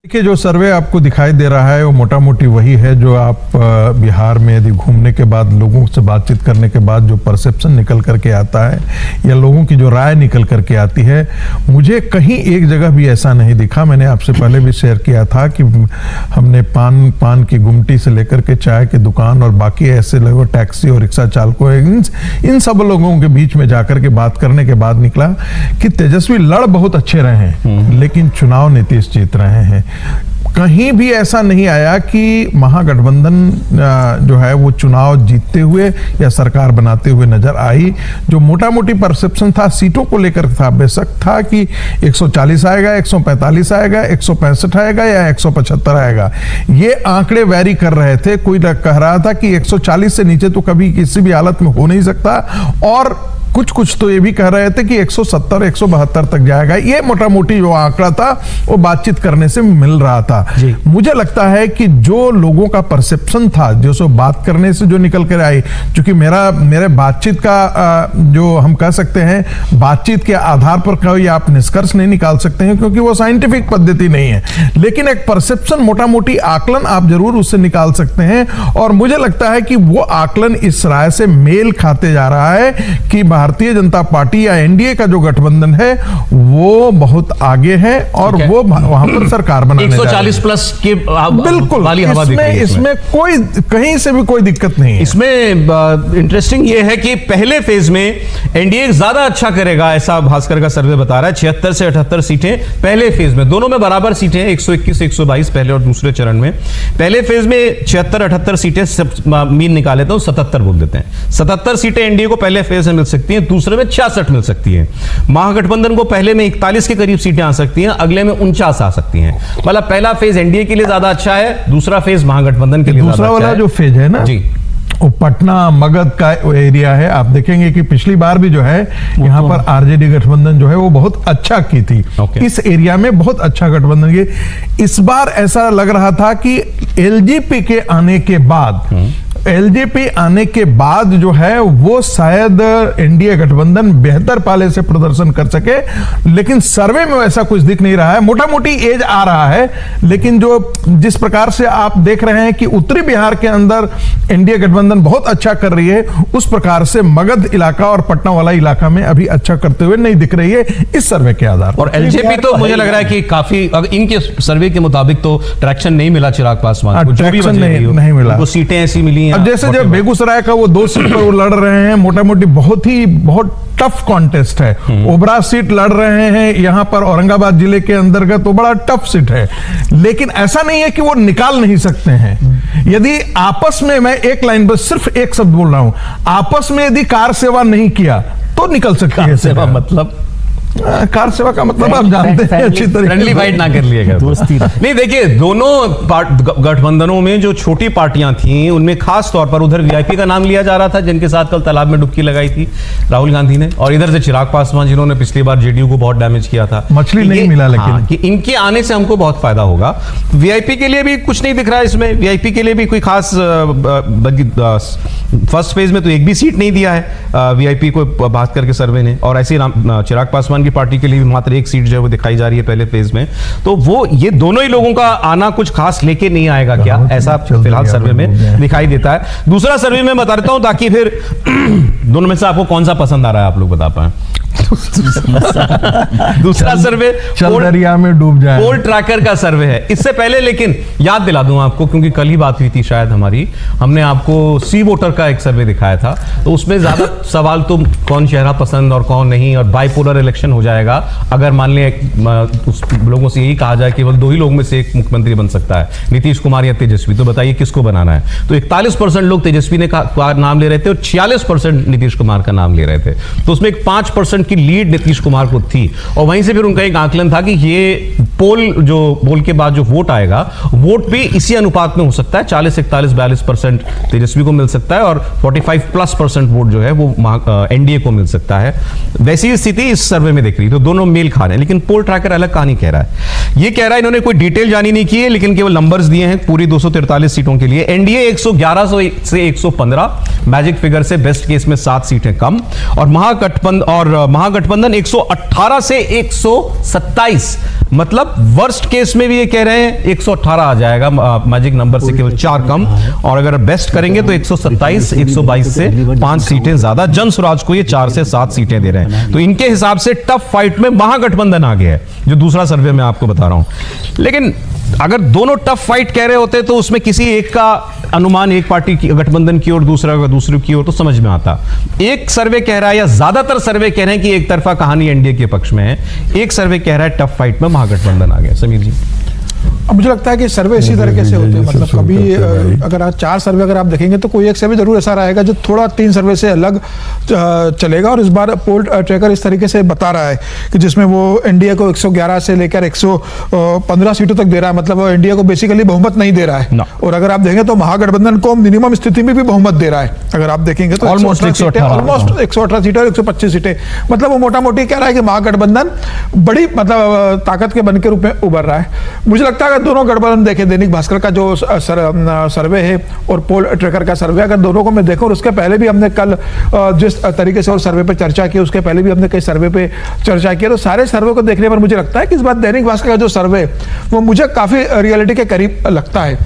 देखिए, जो सर्वे आपको दिखाई दे रहा है वो मोटा मोटी वही है जो आप बिहार में यदि घूमने के बाद लोगों से बातचीत करने के बाद जो परसेप्शन निकल करके आता है या लोगों की जो राय निकल करके आती है। मुझे कहीं एक जगह भी ऐसा नहीं दिखा। मैंने आपसे पहले भी शेयर किया था कि हमने पान की गुमटी से लेकर के चाय की दुकान और बाकी ऐसे लोगों, टैक्सी और रिक्शा चालकों, इन सब लोगों के बीच में जाकर के बात करने के बाद निकला कि तेजस्वी लड़ बहुत अच्छे रहे हैं लेकिन चुनाव नीतीश जीत रहे हैं। कहीं भी ऐसा नहीं आया कि महागठबंधन जो है वो चुनाव जीतते हुए या सरकार बनाते हुए नजर आई। जो मोटा मोटी परसेप्शन था सीटों को लेकर था, बेशक था कि 140 आएगा, 145 आएगा, 165 आएगा या 175 आएगा। ये आंकड़े वैरी कर रहे थे। कोई कह रहा था कि 140 से नीचे तो कभी किसी भी हालत में हो नहीं सकता, और कुछ तो ये भी कह रहे थे कि 170 172 तक जाएगा। ये मोटा मोटी जो आंकड़ा था वो बातचीत करने से मिल रहा था। मुझे लगता है कि जो लोगों का परसेप्शन था, जो सो बात करने से जो निकल कर आई, क्योंकि मेरे बातचीत का जो हम कह सकते हैं, बातचीत के आधार पर कोई आप निष्कर्ष नहीं निकाल सकते हैं क्योंकि वो साइंटिफिक पद्धति नहीं है, लेकिन एक परसेप्शन, मोटा मोटी आकलन आप जरूर उससे निकाल सकते हैं। और मुझे लगता है कि वो आकलन इस राय से मेल खाते जा रहा है कि भारतीय जनता पार्टी या एनडीए का जो गठबंधन है वो बहुत आगे है और वो वहां पर सरकार बनाने जा रही है। 140 प्लस के बिल्कुल वाली हवा दिख रही है। इसमें कोई कहीं से भी कोई दिक्कत नहीं है। इसमें इंटरेस्टिंग ये है कि पहले फेज में एनडीए ज्यादा अच्छा करेगा, ऐसा भास्कर का सर्वे बता रहा है। 76 से 78 सीटें पहले फेज में, दोनों में बराबर सीटें, 121 से 122 पहले और दूसरे चरण में। पहले फेज में 76-78 सीटें मीन निकाले तो 77 बोल देते हैं। 77 सीटें एनडीए को पहले फेज में मिल सकती हैं, दूसरे में 66 मिल सकती है। महागठबंधन को पहले में 41 के करीब सीटें आ सकती हैं, अगले में 49 आ सकती हैं। मतलब पहला फेज एनडीए के लिए ज्यादा अच्छा है, दूसरा फेज महागठबंधन के लिए ज्यादा अच्छा है। दूसरा वाला जो फेज है ना जी, वो पटना मगध का एरिया है। आप देखेंगे कि पिछली बार भी जो है यहाँ पर आरजेडी गठबंधन जो है वो बहुत अच्छा की थी। इस एरिया में बहुत अच्छा गठबंधन की। इस बार ऐसा लग रहा था कि एलजेपी के आने के बाद एलजेपी आने के बाद जो है वो शायद एनडीए गठबंधन बेहतर पाले से प्रदर्शन कर सके, लेकिन सर्वे में वैसा कुछ दिख नहीं रहा है। मोटा मोटी एज आ रहा है, लेकिन जो जिस प्रकार से आप देख रहे हैं कि उत्तरी बिहार के अंदर एनडीए गठबंधन बहुत अच्छा कर रही है, उस प्रकार से मगध इलाका और पटना वाला इलाका में अभी अच्छा करते हुए नहीं दिख रही है इस सर्वे के आधार पर। और एलजेपी तो मुझे लग रहा है कि काफी, इनके सर्वे के मुताबिक तो ट्रैक्शन नहीं मिला चिराग पासवान को, ट्रैक्शन नहीं मिला, वो सीटें ऐसी मिली। अब जैसे जब बेगूसराय का वो 2 सीट पर वो लड़ रहे हैं, मोटा मोटी बहुत टफ कॉन्टेस्ट है। ओबरा सीट लड़ रहे हैं यहाँ पर औरंगाबाद जिले के अंतर्गत, तो बड़ा टफ सीट है, लेकिन ऐसा नहीं है कि वो निकाल नहीं सकते हैं। यदि आपस में, मैं एक लाइन पर सिर्फ एक शब्द बोल रहा हूं, आपस में यदि कार सेवा नहीं किया तो निकल सकती है सेवा। मतलब कार सेवा का मतलब आप जानते हैं अच्छी तरीके से, फ्रेंडली फाइट ना कर लिएगा, दोस्ती नहीं। देखिए, दोनों गठबंधनों में जो छोटी पार्टियां थी उनमें खास तौर पर उधर वीआईपी का नाम लिया जा रहा था, जिनके साथ कल तालाब में डुबकी लगाई थी राहुल गांधी ने, और इधर से चिराग पासवान जिन्होंने पिछली बार जेडीयू को बहुत डैमेज किया था। मछली नहीं मिला, लेकिन कि इनके आने से हमको बहुत फायदा होगा। वीआईपी के लिए भी कुछ नहीं दिख रहा है इसमें। वीआईपी के लिए भी कोई खास, फर्स्ट फेज में तो एक भी सीट नहीं दिया है वीआईपी को भास्कर के सर्वे ने, और ऐसे चिराग पासवान की पार्टी के लिए भी मात्र एक सीट जो है वो दिखाई जा रही है पहले फेज में। तो वो ये दोनों ही लोगों का आना कुछ खास लेके नहीं आएगा क्या, ऐसा फिलहाल सर्वे में दिखाई देता है। दूसरा सर्वे में बता देता हूं ताकि फिर दोनों में से आपको कौन सा पसंद आ रहा है आप लोग बता पाए। दूसरा सर्वे दरिया में डूब जाए, पोल ट्रैकर का सर्वे है। इससे पहले लेकिन याद दिला दूं आपको, क्योंकि कल ही बात हुई थी शायद हमारी, हमने आपको सी वोटर का एक सर्वे दिखाया था, तो उसमें ज्यादा सवाल तो कौन चेहरा पसंद और कौन नहीं, और बाइपोलर इलेक्शन हो जाएगा अगर मान ले उस लोगों से यही कहा जाए केवल 2 ही लोग में से एक मुख्यमंत्री बन सकता है, नीतीश कुमार या तेजस्वी, तो बताइए किसको बनाना है। तो 41% लोग तेजस्वी ने का नाम ले रहे थे और 46% नीतीश कुमार का नाम ले रहे थे। तो उसमें एक 5% की लीड नीतीश कुमार को थी, और वहीं से फिर उनका एक आकलन था कि ये पोल के बाद जो वोट आएगा, वोट भी इसी अनुपात में हो सकता है, 40, 41, 42% तेजस्वी को मिल सकता है और 45+% वोट जो है वो एनडीए को मिल सकता है। वैसी स्थिति इस सर्वे में दिख रही, तो दोनों मेल खा रहे हैं। लेकिन पोल ट्रैकर अलग कहानी कह रहा है। ये कह रहा है इन्होंने कोई डिटेल जानी नहीं की है, लेकिन केवल नंबर्स दिए हैं पूरी 243 सीटों के लिए। एनडीए 111 से 115, मैजिक फिगर से बेस्ट केस में 7 सीटें कम, और महागठबंधन और महागठबंधन 118 से 127, मतलब वर्स्ट केस में भी ये कह रहे हैं 118 आ जाएगा, मैजिक नंबर से केवल 4 कम, और अगर बेस्ट करेंगे तो 127, 122 से 5 सीटें ज्यादा। जन स्वराज को ये 4 से 7 सीटें दे रहे हैं। तो इनके हिसाब से टफ फाइट में महागठबंधन आ गया है, जो दूसरा सर्वे मैं आपको बता रहा हूं। लेकिन अगर दोनों टफ फाइट कह रहे होते तो उसमें किसी एक का अनुमान एक पार्टी की गठबंधन की ओर, दूसरा का दूसरे की ओर, तो समझ में आता। एक सर्वे कह रहा है, या ज्यादातर सर्वे कह रहे हैं कि एक तरफा कहानी एनडीए के पक्ष में है, एक सर्वे कह रहा है टफ फाइट में महागठबंधन आ गया। समीर जी, अब मुझे लगता है कि सर्वे इसी तरीके से होते हैं, मतलब कभी अगर आप 4 सर्वे अगर आप देखेंगे तो कोई एक सर्वे जरूर ऐसा रहेगा जो थोड़ा 3 सर्वे से अलग चलेगा। और इस बार पोल ट्रैकर इस तरीके से बता रहा है कि जिसमें वो एनडीए को 111 से लेकर 115 सीटों तक दे रहा है, मतलब वो एनडीए को बेसिकली बहुमत नहीं दे रहा है। और अगर आप देखेंगे तो महागठबंधन को मिनिमम स्थिति में भी बहुमत दे रहा है। अगर आप देखेंगे तो ऑलमोस्ट 118 सीटें और 125 सीटें, मतलब वो मोटा मोटी कह रहा है कि महागठबंधन बड़ी मतलब ताकत के बन के रूप में उभर रहा है। मुझे लगता है दोनों गठबंधन देखे, दैनिक भास्कर का जो सर्वे है और पोल ट्रैकर का सर्वे, अगर दोनों को मैं देखूं, और उसके पहले भी हमने कल जिस तरीके से और सर्वे पे चर्चा की, उसके पहले भी हमने कई सर्वे पे चर्चा की, तो सारे सर्वे को देखने पर मुझे लगता है कि इस बार दैनिक भास्कर का जो सर्वे वो मुझे काफी रियलिटी के करीब लगता है।